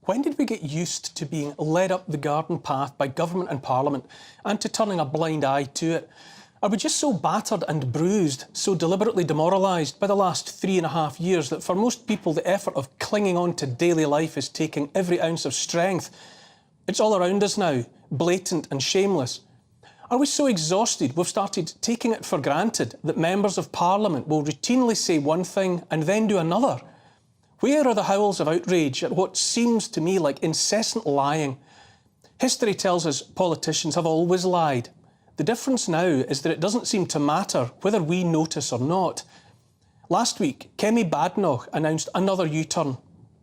When did we get used to being led up the garden path by government and parliament and to turning a blind eye to it? Are we just so battered and bruised, so deliberately demoralised by the last 3.5 years that for most people the effort of clinging on to daily life is taking every ounce of strength? It's all around us now, blatant and shameless. Are we so exhausted we've started taking it for granted that members of parliament will routinely say one thing and then do another? Where are the howls of outrage at what seems to me like incessant lying? History tells us politicians have always lied. The difference now is that it doesn't seem to matter whether we notice or not. Last week, Kemi Badenoch announced another U-turn.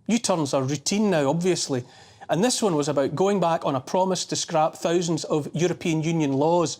U-turns are routine now, obviously, and this one was about going back on a promise to scrap thousands of European Union laws.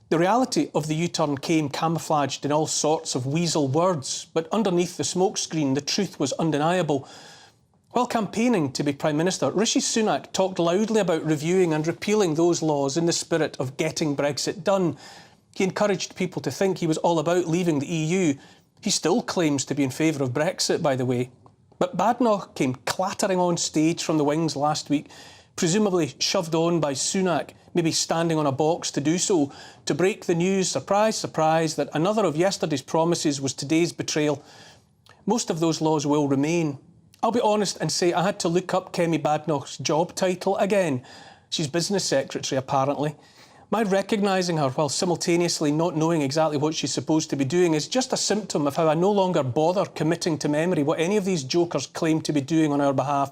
The reality of the U-turn came camouflaged in all sorts of weasel words, but underneath the smokescreen, the truth was undeniable. While campaigning to be Prime Minister, Rishi Sunak talked loudly about reviewing and repealing those laws in the spirit of getting Brexit done. He encouraged people to think he was all about leaving the EU. He still claims to be in favour of Brexit, by the way. But Badenoch came clattering on stage from the wings last week, presumably shoved on by Sunak, maybe standing on a box to do so, to break the news, surprise, surprise, that another of yesterday's promises was today's betrayal. Most of those laws will remain. I'll be honest and say I had to look up Kemi Badenoch's job title again. She's business secretary, apparently. My recognising her while simultaneously not knowing exactly what she's supposed to be doing is just a symptom of how I no longer bother committing to memory what any of these jokers claim to be doing on our behalf.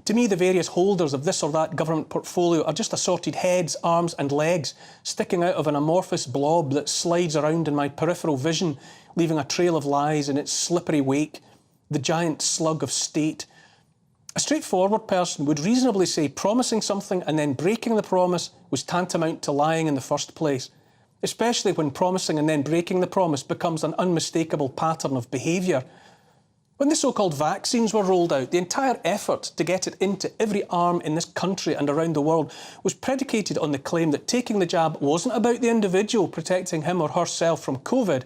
To me, the various holders of this or that government portfolio are just assorted heads, arms and legs sticking out of an amorphous blob that slides around in my peripheral vision, leaving a trail of lies in its slippery wake. The giant slug of state. A straightforward person would reasonably say promising something and then breaking the promise was tantamount to lying in the first place, especially when promising and then breaking the promise becomes an unmistakable pattern of behaviour. When the so-called vaccines were rolled out, the entire effort to get it into every arm in this country and around the world was predicated on the claim that taking the jab wasn't about the individual protecting him or herself from COVID.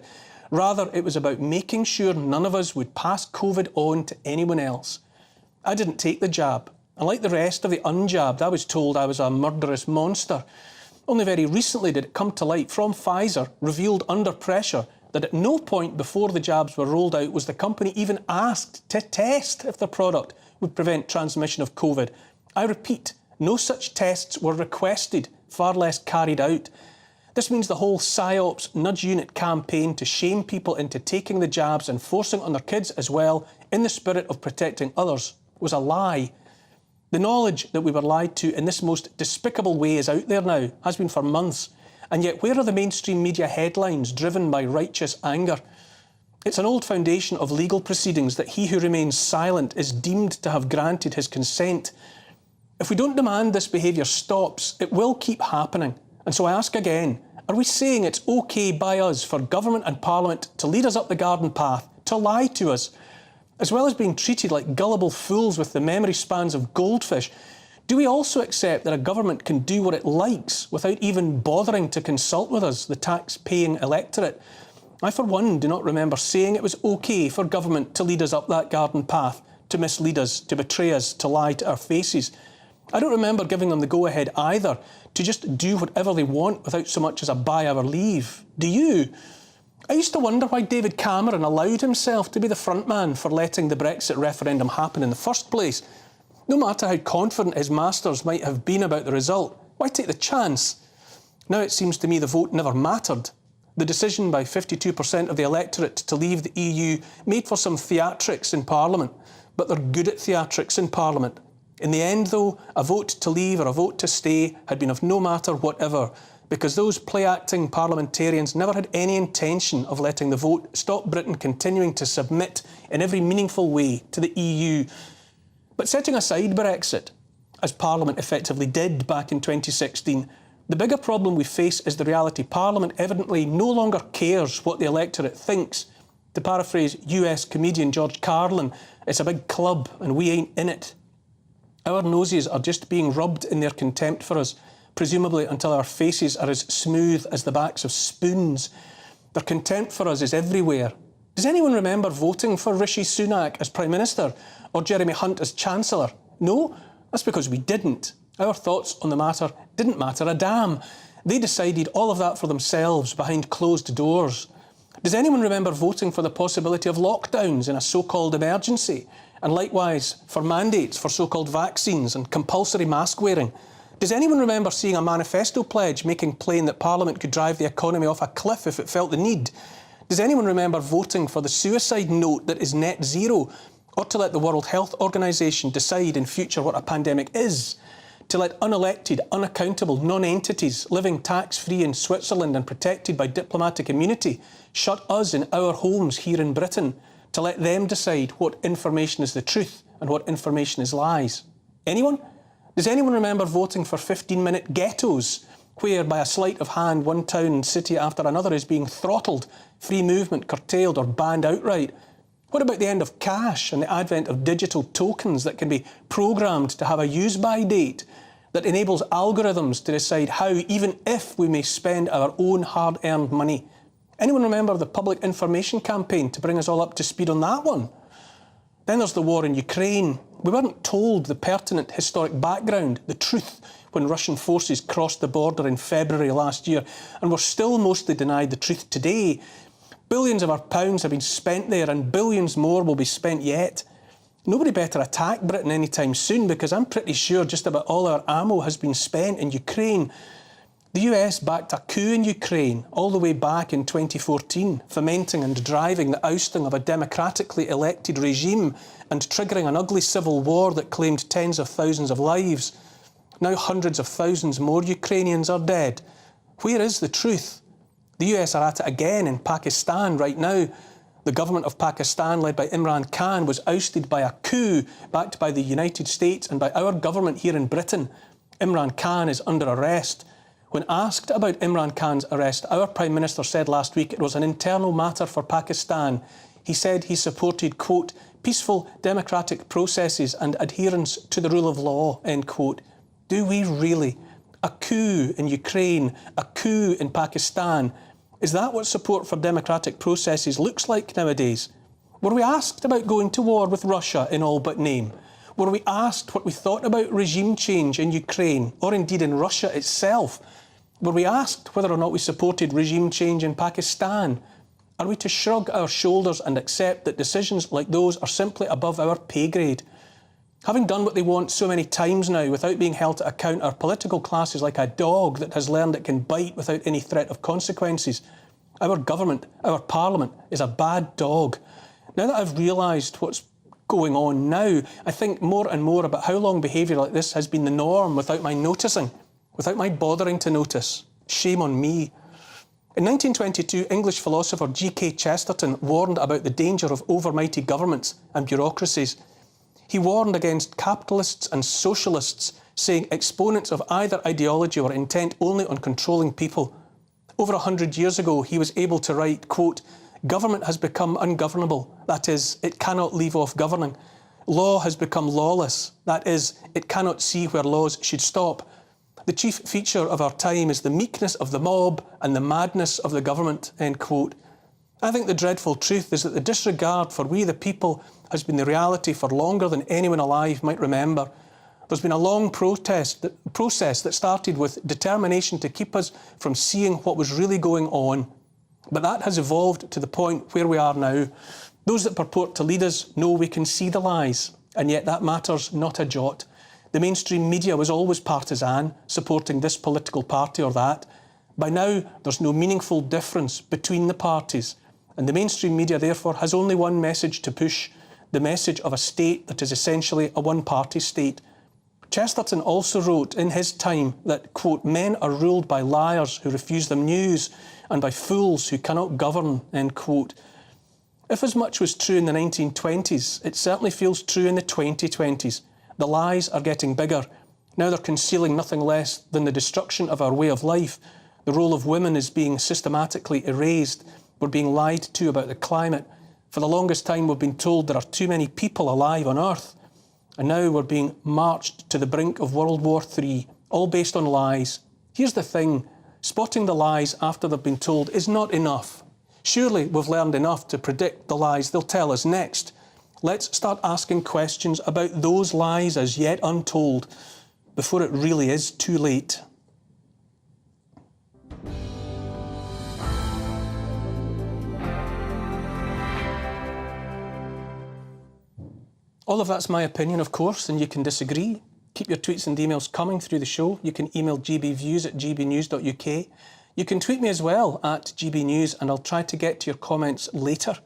Rather, it was about making sure none of us would pass COVID on to anyone else. I didn't take the jab, and like the rest of the unjabbed, I was told I was a murderous monster. Only very recently did it come to light from Pfizer, revealed under pressure, that at no point before the jabs were rolled out was the company even asked to test if the product would prevent transmission of COVID. I repeat, no such tests were requested, far less carried out. This means the whole PSYOPs nudge unit campaign to shame people into taking the jabs and forcing on their kids as well, in the spirit of protecting others, was a lie. The knowledge that we were lied to in this most despicable way is out there now, has been for months, and yet where are the mainstream media headlines driven by righteous anger? It's an old foundation of legal proceedings that he who remains silent is deemed to have granted his consent. If we don't demand this behaviour stops, it will keep happening. And so I ask again, are we saying it's OK by us for government and parliament to lead us up the garden path, to lie to us? As well as being treated like gullible fools with the memory spans of goldfish, do we also accept that a government can do what it likes without even bothering to consult with us, the tax-paying electorate? I, for one, do not remember saying it was OK for government to lead us up that garden path, to mislead us, to betray us, to lie to our faces. I don't remember giving them the go-ahead either, to just do whatever they want without so much as a by our leave. Do you? I used to wonder why David Cameron allowed himself to be the front man for letting the Brexit referendum happen in the first place. No matter how confident his masters might have been about the result, why take the chance? Now it seems to me the vote never mattered. The decision by 52% of the electorate to leave the EU made for some theatrics in Parliament, but they're good at theatrics in Parliament. In the end, though, a vote to leave or a vote to stay had been of no matter whatever, because those play-acting parliamentarians never had any intention of letting the vote stop Britain continuing to submit in every meaningful way to the EU. But setting aside Brexit, as Parliament effectively did back in 2016, the bigger problem we face is the reality Parliament evidently no longer cares what the electorate thinks. To paraphrase US comedian George Carlin, it's a big club and we ain't in it. Our noses are just being rubbed in their contempt for us, presumably until our faces are as smooth as the backs of spoons. Their contempt for us is everywhere. Does anyone remember voting for Rishi Sunak as Prime Minister or Jeremy Hunt as Chancellor? No, that's because we didn't. Our thoughts on the matter didn't matter a damn. They decided all of that for themselves behind closed doors. Does anyone remember voting for the possibility of lockdowns in a so-called emergency? And likewise for mandates for so-called vaccines and compulsory mask wearing? Does anyone remember seeing a manifesto pledge making plain that Parliament could drive the economy off a cliff if it felt the need? Does anyone remember voting for the suicide note that is net zero? Or to let the World Health Organization decide in future what a pandemic is? To let unelected, unaccountable non-entities living tax-free in Switzerland and protected by diplomatic immunity shut us in our homes here in Britain? To let them decide what information is the truth and what information is lies? Anyone? Does anyone remember voting for 15-minute ghettos, where by a sleight of hand one town and city after another is being throttled, free movement curtailed or banned outright? What about the end of cash and the advent of digital tokens that can be programmed to have a use-by date that enables algorithms to decide how, even if we may spend our own hard-earned money? Anyone remember the public information campaign to bring us all up to speed on that one? Then there's the war in Ukraine. We weren't told the pertinent historic background, the truth, when Russian forces crossed the border in February last year, and we're still mostly denied the truth today. Billions of our pounds have been spent there and billions more will be spent yet. Nobody better attack Britain anytime soon, because I'm pretty sure just about all our ammo has been spent in Ukraine. The US backed a coup in Ukraine all the way back in 2014, fomenting and driving the ousting of a democratically elected regime and triggering an ugly civil war that claimed tens of thousands of lives. Now hundreds of thousands more Ukrainians are dead. Where is the truth? The US are at it again in Pakistan right now. The government of Pakistan, led by Imran Khan, was ousted by a coup backed by the United States and by our government here in Britain. Imran Khan is under arrest. When asked about Imran Khan's arrest, our Prime Minister said last week it was an internal matter for Pakistan. He said he supported, quote, peaceful democratic processes and adherence to the rule of law, end quote. Do we really? A coup in Ukraine, a coup in Pakistan. Is that what support for democratic processes looks like nowadays? Were we asked about going to war with Russia in all but name? Were we asked what we thought about regime change in Ukraine, or indeed in Russia itself? Were we asked whether or not we supported regime change in Pakistan? Are we to shrug our shoulders and accept that decisions like those are simply above our pay grade? Having done what they want so many times now without being held to account, our political class is like a dog that has learned it can bite without any threat of consequences. Our government, our parliament, is a bad dog. Now that I've realised what's going on now, I think more and more about how long behaviour like this has been the norm without my noticing, without my bothering to notice. Shame on me. In 1922, English philosopher G.K. Chesterton warned about the danger of overmighty governments and bureaucracies. He warned against capitalists and socialists, saying exponents of either ideology were intent only on controlling people. Over 100 years ago, he was able to write, quote, government has become ungovernable, that is, it cannot leave off governing. Law has become lawless, that is, it cannot see where laws should stop. The chief feature of our time is the meekness of the mob and the madness of the government, end quote. I think the dreadful truth is that the disregard for we the people has been the reality for longer than anyone alive might remember. There's been a long process that started with determination to keep us from seeing what was really going on. But that has evolved to the point where we are now. Those that purport to lead us know we can see the lies, and yet that matters not a jot. The mainstream media was always partisan, supporting this political party or that. By now, there's no meaningful difference between the parties, and the mainstream media therefore has only one message to push, the message of a state that is essentially a one-party state. Chesterton also wrote in his time that, quote, men are ruled by liars who refuse them news and by fools who cannot govern, end quote. If as much was true in the 1920s, it certainly feels true in the 2020s. The lies are getting bigger. Now they're concealing nothing less than the destruction of our way of life. The role of women is being systematically erased. We're being lied to about the climate. For the longest time, we've been told there are too many people alive on Earth. And now we're being marched to the brink of World War III, all based on lies. Here's the thing, spotting the lies after they've been told is not enough. Surely we've learned enough to predict the lies they'll tell us next. Let's start asking questions about those lies as yet untold before it really is too late. All of that's my opinion, of course, and you can disagree. Keep your tweets and emails coming through the show. You can email gbviews@gbnews.uk. You can tweet me as well at gbnews, and I'll try to get to your comments later.